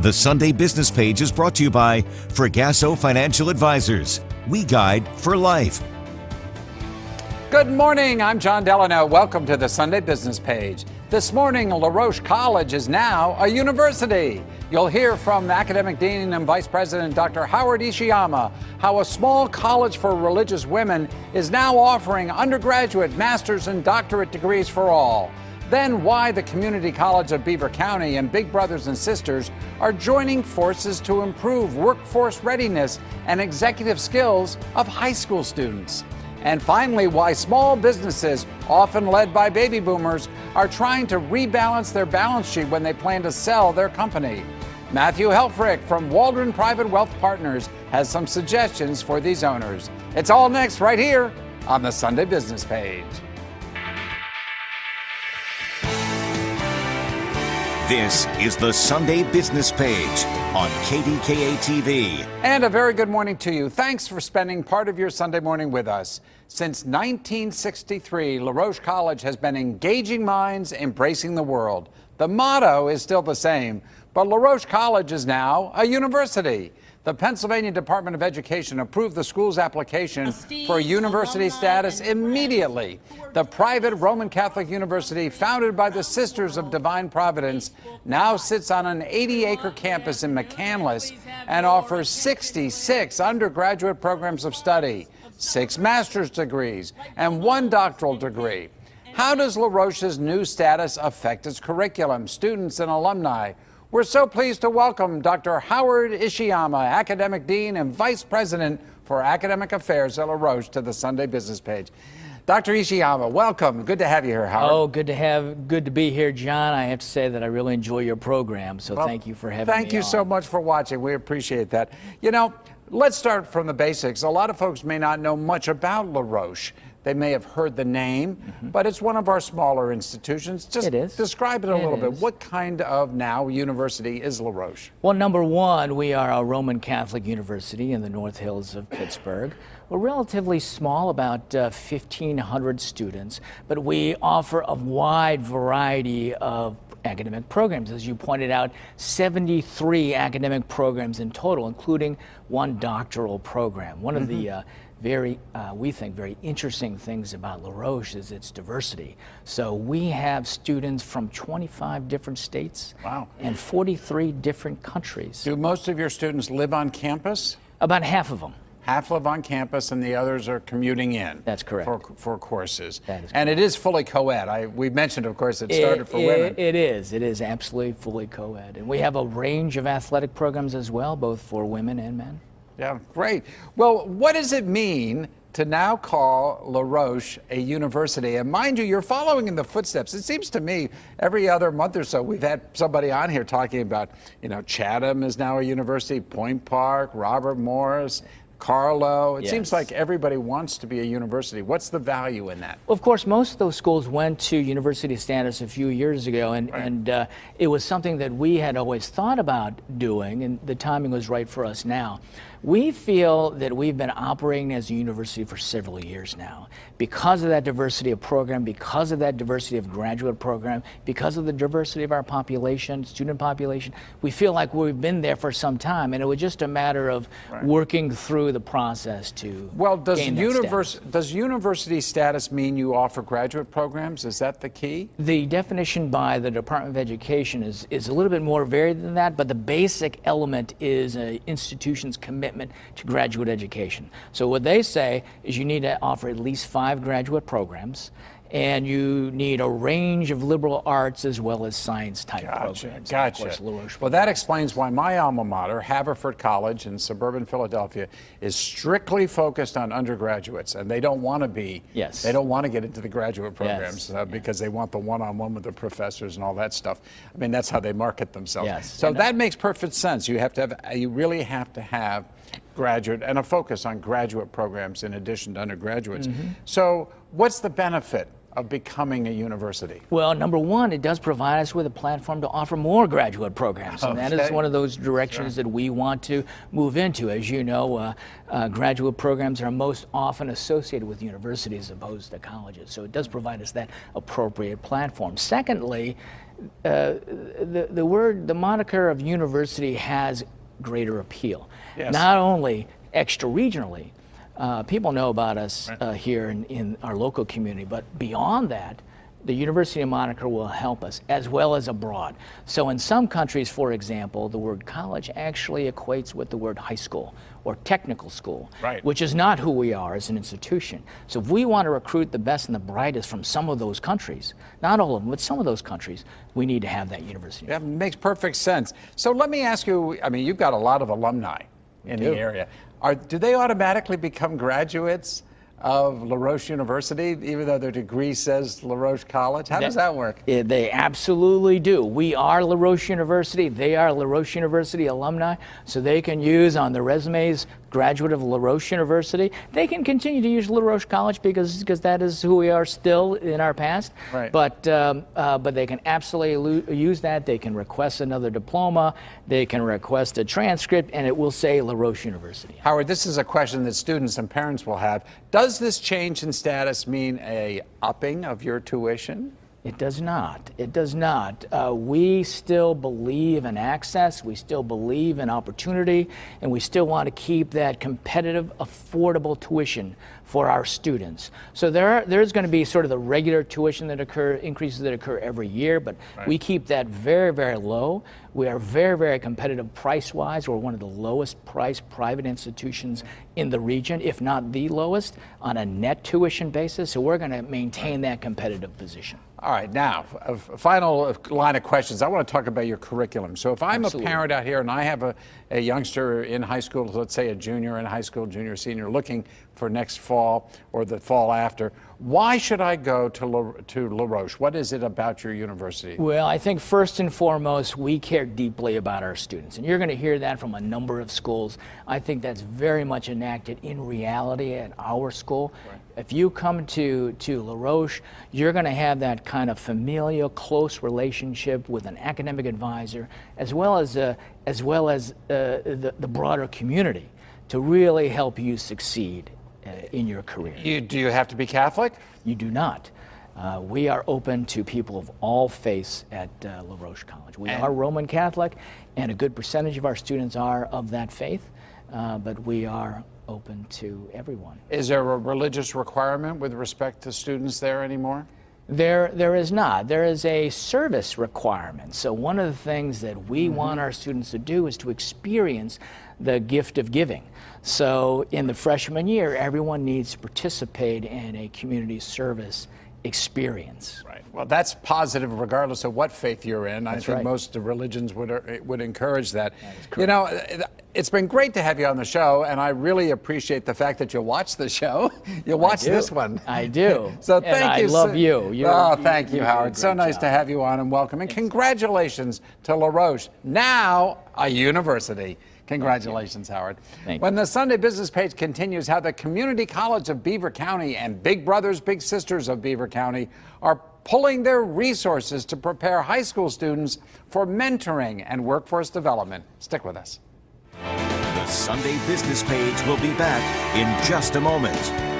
The Sunday Business Page is brought to you by Fregasso Financial Advisors. We guide for life. Good morning, I'm John Delano. Welcome to the Sunday Business Page. This morning, La Roche College is now a university. You'll hear from Academic Dean and Vice President Dr. Howard Ishiyama how a small college for religious women is now offering undergraduate, master's, and doctorate degrees for all. Then why the Community College of Beaver County and Big Brothers and Sisters are joining forces to improve workforce readiness and executive skills of high school students. And finally, why small businesses, often led by baby boomers, are trying to rebalance their balance sheet when they plan to sell their company. Matthew Helfrich from Waldron Private Wealth Partners has some suggestions for these owners. It's all next right here on the Sunday Business Page. This is the Sunday Business Page on KDKA-TV. And a very good morning to you. Thanks for spending part of your Sunday morning with us. Since 1963, La Roche College has been engaging minds, embracing the world. The motto is still the same, but La Roche College is now a university. The Pennsylvania Department of Education approved the school's application for university status immediately. The private Roman Catholic university, founded by the Sisters of Divine Providence, now sits on an 80-acre campus in McCandless and offers 66 undergraduate programs of study, 6 master's degrees, and 1 doctoral degree. How does La Roche's new status affect its curriculum, students, and alumni? We're so pleased to welcome Dr. Howard Ishiyama, Academic Dean and Vice President for Academic Affairs at La Roche, to the Sunday Business Page. Dr. Ishiyama, welcome. Good to have you here, Howard. Oh, good to be here, John. I have to say that I really enjoy your program, so thank you for having me on. Thank you so much for watching. We appreciate that. You know, let's start from the basics. A lot of folks may not know much about La Roche. They may have heard the name, but it's one of our smaller institutions. Just describe it a little bit. What kind of now university is La Roche? Well, number one, we are a Roman Catholic university in the North Hills of Pittsburgh. We're relatively small, about 1,500 students, but we offer a wide variety of academic programs. As you pointed out, 73 academic programs in total, including 1 doctoral program. One of the we think, very interesting things about La Roche is its diversity. So we have students from 25 different states and 43 different countries. Do most of your students live on campus? About half of them. Half live on campus and the others are commuting in. That's correct. For courses. That is correct. And it is fully co-ed. We mentioned, of course, it started for women. It is absolutely fully co-ed. And we have a range of athletic programs as well, both for women and men. Yeah, great. Well, what does it mean to now call La Roche a university? And mind you, you're following in the footsteps. It seems to me every other month or so we've had somebody on here talking about, Chatham is now a university, Point Park, Robert Morris, Carlo. It seems like everybody wants to be a university. What's the value in that? Well, of course, most of those schools went to university status a few years ago, and it was something that we had always thought about doing, and the timing was right for us now. We feel that we've been operating as a university for several years now. Because of that diversity of program, because of that diversity of graduate program, because of the diversity of our population, student population, we feel like we've been there for some time, and it was just a matter of working through the process to gain that status. Does university status mean you offer graduate programs? Is that the key? The definition by the Department of Education is a little bit more varied than that, but the basic element is an institution's commitment to graduate education. So what they say is you need to offer at least 5 graduate programs, and you need a range of liberal arts as well as science type programs. Gotcha. Well, that explains why my alma mater, Haverford College in suburban Philadelphia, is strictly focused on undergraduates, and they don't want to be. They don't want to get into the graduate programs because they want the one-on-one with the professors and all that stuff. I mean, that's how they market themselves. So that makes perfect sense. You really have to have graduate and a focus on graduate programs in addition to undergraduates. So what's the benefit of becoming a university? Well, number one, it does provide us with a platform to offer more graduate programs. And that is one of those directions that we want to move into. As you know, graduate programs are most often associated with universities as opposed to colleges. So it does provide us that appropriate platform. Secondly, the moniker of university has greater appeal. Yes. Not only extra-regionally, people know about us here in our local community, but beyond that, the university moniker will help us, as well as abroad. So in some countries, for example, the word college actually equates with the word high school or technical school, which is not who we are as an institution. So if we want to recruit the best and the brightest from some of those countries, not all of them, but some of those countries, we need to have that university. That makes perfect sense. So let me ask you, I mean, you've got a lot of alumni in the area. Do they automatically become graduates of LaRoche University, even though their degree says LaRoche College? How does that work? They absolutely do. We are LaRoche University. They are LaRoche University alumni, so they can use on their resumes graduate of LaRoche University. They can continue to use LaRoche College because that is who we are still in our past. Right. But they can absolutely use that. They can request another diploma. They can request a transcript, and it will say LaRoche University. Howard, this is a question that students and parents will have. Does this change in status mean a upping of your tuition? It does not. It does not. We still believe in access. We still believe in opportunity, and we still want to keep that competitive, affordable tuition for our students. So there's going to be sort of the regular tuition increases that occur every year, but we keep that very, very low. We are very, very competitive price-wise. We're one of the lowest priced private institutions in the region, if not the lowest, on a net tuition basis. So we're going to maintain that competitive position. All right, now, a final line of questions. I want to talk about your curriculum. So if I'm a parent out here and I have a youngster in high school, let's say a junior in high school, junior, senior, looking for next fall or the fall after, why should I go to LaRoche? What is it about your university? Well, I think first and foremost, we care deeply about our students. And you're going to hear that from a number of schools. I think that's very much enacted in reality at our school. If you come to LaRoche, you're going to have that kind of familial, close relationship with an academic advisor, as well as the broader community, to really help you succeed in your career. Do you have to be Catholic? You do not. We are open to people of all faiths at LaRoche College. We are Roman Catholic, and a good percentage of our students are of that faith, but we are open to everyone. Is there a religious requirement with respect to students there anymore? There is not. There is a service requirement. So one of the things that we want our students to do is to experience the gift of giving. So in the freshman year, everyone needs to participate in a community service experience. Right. Well, that's positive regardless of what faith you're in. I think most religions would encourage that. You know, it's been great to have you on the show, and I really appreciate the fact that you watch the show. You watch this one. I do. So thank you. I love you. Thank you, Howard. So nice to have you on, and welcome. And congratulations to LaRoche, now a university. Congratulations, Howard. Thank when the Sunday Business page continues how the Community College of Beaver County and Big Brothers Big Sisters of Beaver County are pulling their resources to prepare high school students for mentoring and workforce development. Stick with us. The Sunday Business page will be back in just a moment.